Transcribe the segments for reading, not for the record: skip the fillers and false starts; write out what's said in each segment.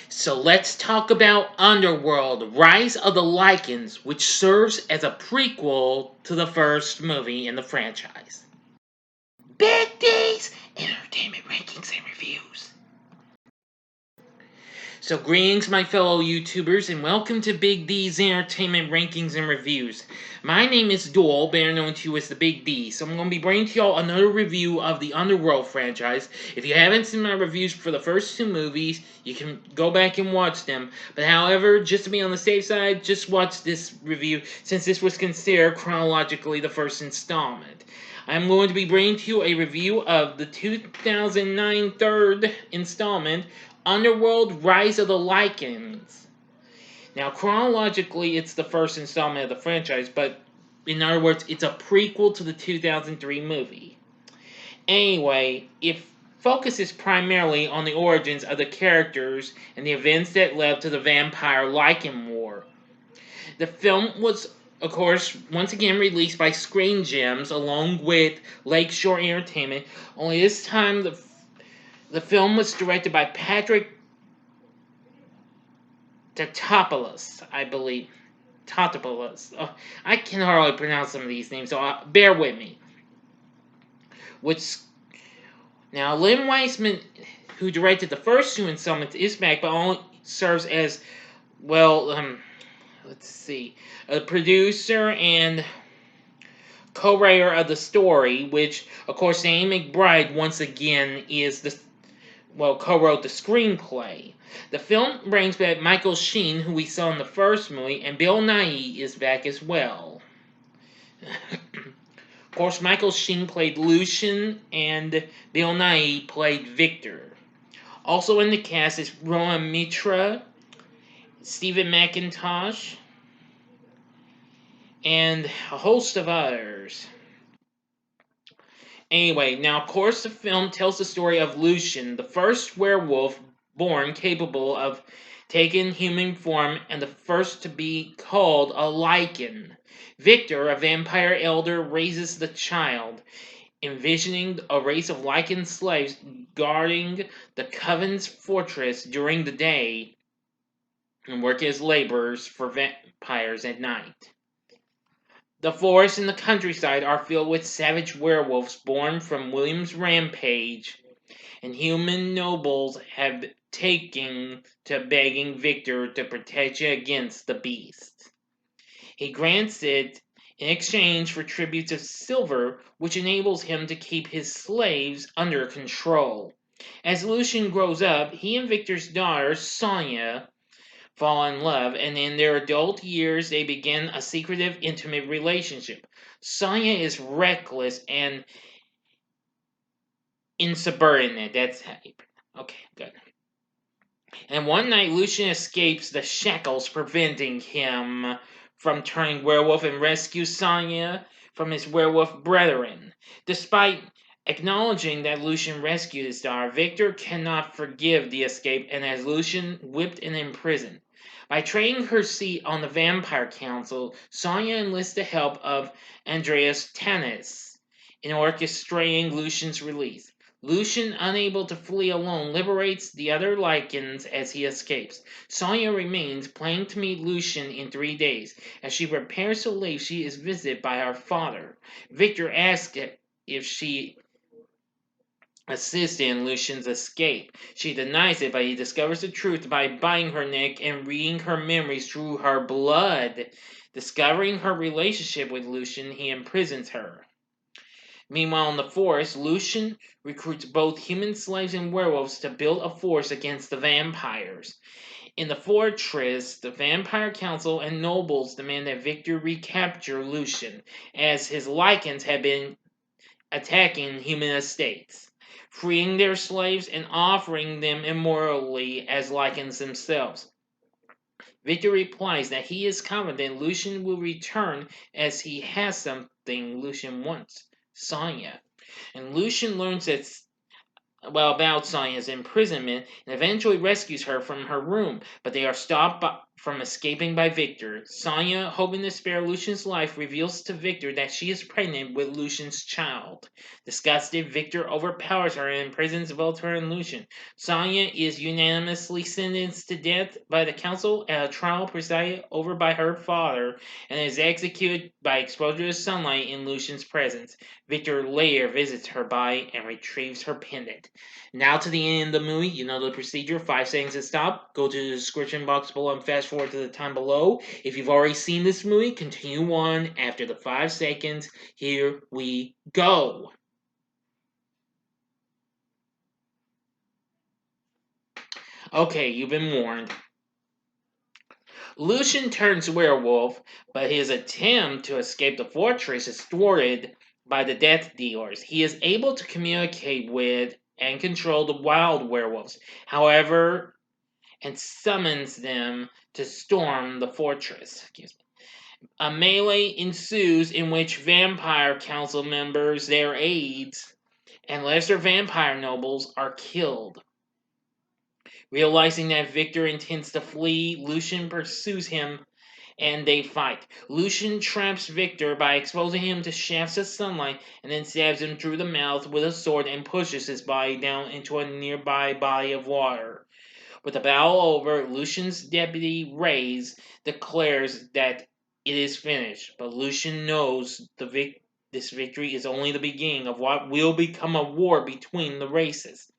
So let's talk about Underworld, Rise of the Lycans, which serves as a prequel to the first movie in the franchise. Big D's Entertainment Rankings and Reviews. So greetings my fellow YouTubers and welcome to Big D's Entertainment Rankings and Reviews. My name is Doyle, better known to you as the Big D, so I'm going to be bringing to y'all another review of the Underworld franchise. If you haven't seen my reviews for the first two movies, you can go back and watch them. But however, just to be on the safe side, just watch this review since this was considered chronologically the first installment. I'm going to be bringing to you a review of the 2009 third installment, Underworld, Rise of the Lycans. Now, chronologically, it's the first installment of the franchise, but in other words, it's a prequel to the 2003 movie. Anyway, it focuses primarily on the origins of the characters and the events that led to the Vampire Lycan War. The film was, of course, once again released by Screen Gems along with Lakeshore Entertainment, only this time the film was directed by Patrick Tatopoulos, I believe. Tatopoulos. Oh, I can hardly pronounce some of these names, so bear with me. Now, Lynn Weissman, who directed the first two installments, is back, but only serves as, let's see, a producer and co-writer of the story, which, of course, Danny McBride, once again, co-wrote the screenplay. The film brings back Michael Sheen, who we saw in the first movie, and Bill Nighy is back as well. Of course, Michael Sheen played Lucian, and Bill Nighy played Victor. Also in the cast is Rohan Mitra, Stephen McIntosh, and a host of others. Anyway, now of course the film tells the story of Lucian, the first werewolf born capable of taking human form and the first to be called a Lycan. Victor, a vampire elder, raises the child, envisioning a race of Lycan slaves guarding the Coven's fortress during the day and work as laborers for vampires at night. The forests and the countryside are filled with savage werewolves born from William's rampage, and human nobles have taken to begging Victor to protect you against the beast. He grants it in exchange for tributes of silver, which enables him to keep his slaves under control. As Lucian grows up, he and Victor's daughter, Sonia, fall in love, and in their adult years they begin a secretive, intimate relationship. Sonia is reckless and insubordinate. That's how you... Okay, good. And one night, Lucian escapes the shackles preventing him from turning werewolf and rescues Sonia from his werewolf brethren. Despite acknowledging that Lucian rescued his daughter, Victor cannot forgive the escape and has Lucian whipped and imprisoned. By trading her seat on the Vampire Council, Sonia enlists the help of Andreas Tanis in orchestrating Lucian's release. Lucian, unable to flee alone, liberates the other Lycans as he escapes. Sonia remains, planning to meet Lucian in 3 days. As she prepares to leave, she is visited by her father. Victor asks if she assisted in Lucian's escape. She denies it, but he discovers the truth by biting her neck and reading her memories through her blood. Discovering her relationship with Lucian, he imprisons her. Meanwhile, in the forest, Lucian recruits both human slaves and werewolves to build a force against the vampires. In the fortress, the Vampire Council and nobles demand that Victor recapture Lucian, as his Lycans have been attacking human estates, freeing their slaves and offering them immorally as Lycans themselves. Victor replies that he is confident Lucian will return as he has something Lucian wants. Sonia. And Lucian learns about Sonia's imprisonment and eventually rescues her from her room, but they are stopped from escaping by Victor. Sonya, hoping to spare Lucian's life, reveals to Victor that she is pregnant with Lucian's child. Disgusted, Victor overpowers her and imprisons Voltaire and Lucian. Sonya is unanimously sentenced to death by the council at a trial presided over by her father and is executed by exposure to sunlight in Lucian's presence. Victor later visits her body and retrieves her pendant. Now to the end of the movie, you know the procedure. 5 seconds to stop. Go to the description box below and fast forward to the time below. If you've already seen this movie, continue on after the 5 seconds. Here we go. Okay, you've been warned. Lucian turns werewolf, but his attempt to escape the fortress is thwarted by the death dealers. He is able to communicate with and control the wild werewolves. However, and summons them to storm the fortress. A melee ensues in which vampire council members, their aides, and lesser vampire nobles are killed. Realizing that Victor intends to flee, Lucian pursues him and they fight. Lucian traps Victor by exposing him to shafts of sunlight and then stabs him through the mouth with a sword and pushes his body down into a nearby body of water. With the battle over, Lucian's deputy Reyes declares that it is finished, but Lucian knows this victory is only the beginning of what will become a war between the races.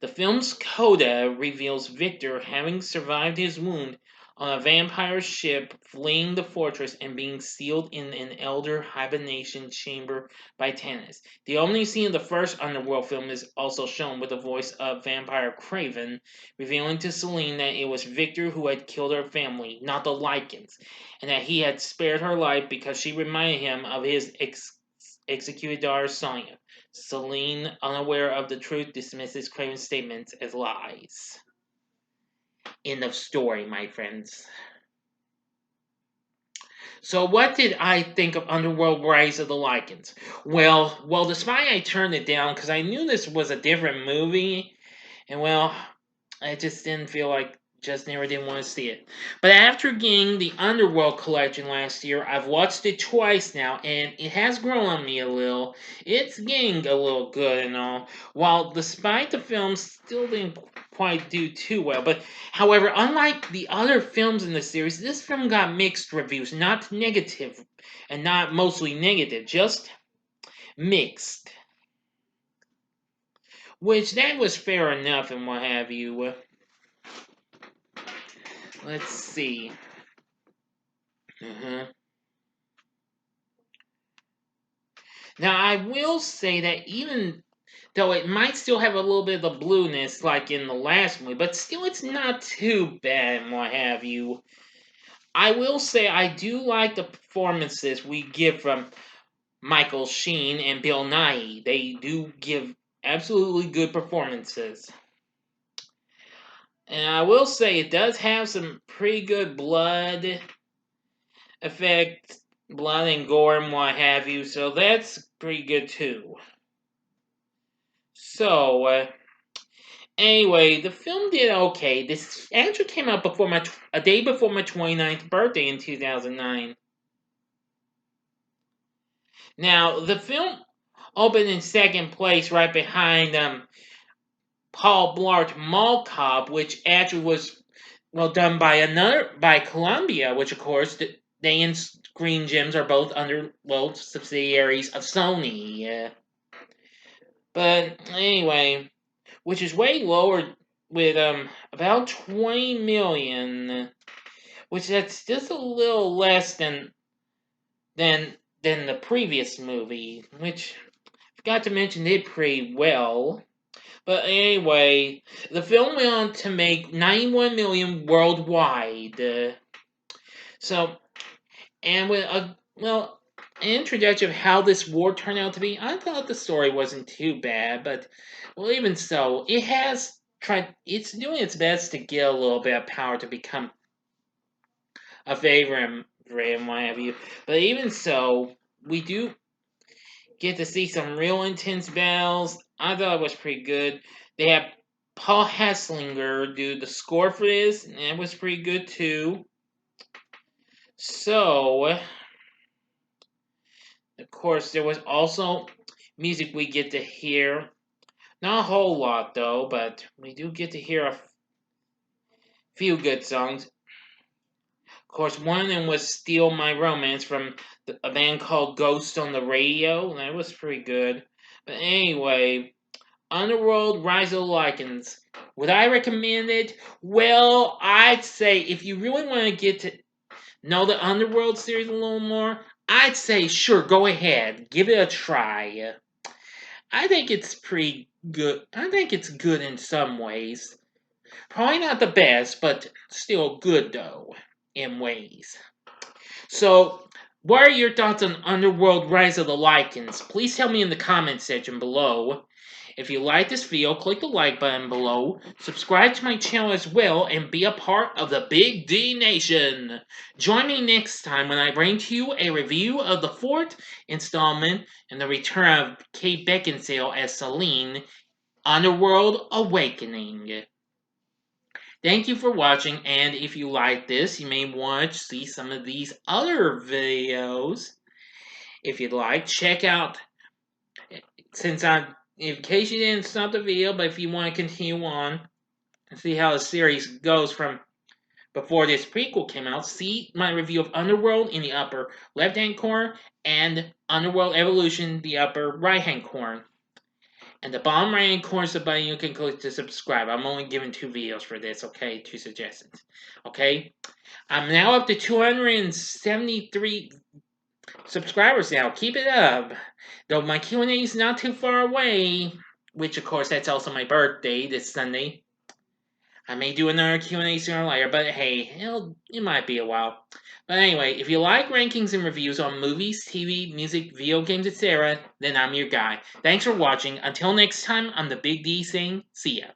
The film's coda reveals Victor having survived his wound on a vampire ship, fleeing the fortress and being sealed in an elder hibernation chamber by Tannis. The opening scene of the first Underworld film is also shown with the voice of vampire Craven, revealing to Selene that it was Victor who had killed her family, not the Lycans, and that he had spared her life because she reminded him of his executed daughter Sonya. Selene, unaware of the truth, dismisses Craven's statements as lies. End of story, my friends. So what did I think of Underworld Rise of the Lycans? Well, despite I turned it down because I knew this was a different movie, and I just didn't feel like just never didn't want to see it. But after getting the Underworld collection last year, I've watched it twice now, and it has grown on me a little. It's getting a little good and all. While despite the film still didn't quite do too well. But however, unlike the other films in the series, this film got mixed reviews, not negative, and not mostly negative, just mixed. Which that was fair enough and what have you. Let's see. Now, I will say that even though it might still have a little bit of the blueness like in the last movie, but still it's not too bad and what have you. I will say I do like the performances we give from Michael Sheen and Bill Nighy. They do give absolutely good performances. And I will say it does have some pretty good blood effect, blood and gore and what have you, so that's pretty good too. So, anyway, the film did okay. This actually came out a day before my 29th birthday in 2009. Now, the film opened in second place right behind Paul Blart Mall Cop, which actually was done by Columbia, which of course they and Screen Gems are both Underworld subsidiaries of Sony. But anyway, which is way lower with about 20 million, which that's just a little less than the previous movie, which I forgot to mention did pretty well. But anyway, the film went on to make 91 million worldwide. So, and with an introduction of how this war turned out to be, I thought the story wasn't too bad, but even so, it's doing its best to get a little bit of power to become a favorite and what have you. But even so, we do get to see some real intense battles. I thought it was pretty good. They have Paul Hesslinger do the score for this, and it was pretty good too. So, of course, there was also music we get to hear. Not a whole lot though, but we do get to hear a few good songs. Of course, one of them was Steal My Romance from a band called Ghost on the Radio, and that was pretty good. But anyway, Underworld Rise of the Lycans. Would I recommend it? Well, I'd say if you really want to get to know the Underworld series a little more, I'd say sure, go ahead. Give it a try. I think it's pretty good. I think it's good in some ways. Probably not the best, but still good though, in ways. So, what are your thoughts on Underworld Rise of the Lycans? Please tell me in the comments section below. If you like this video, click the like button below, subscribe to my channel as well, and be a part of the Big D Nation. Join me next time when I bring to you a review of the fourth installment and the return of Kate Beckinsale as Celine, Underworld Awakening. Thank you for watching, and if you like this, you may want to see some of these other videos. If you'd like, check out, in case you didn't stop the video, but if you want to continue on and see how the series goes from before this prequel came out, see my review of Underworld in the upper left-hand corner and Underworld Evolution in the upper right-hand corner. And the bottom right-hand corner is the button you can click to subscribe. I'm only giving 2 videos for this, okay? 2 suggestions, okay? I'm now up to 273 subscribers now. Keep it up. Though my Q&A is not too far away, which of course that's also my birthday this Sunday. I may do another Q&A sooner or later, but hey, it might be a while. But anyway, if you like rankings and reviews on movies, TV, music, video games, etc., then I'm your guy. Thanks for watching. Until next time, I'm the Big D saying, see ya.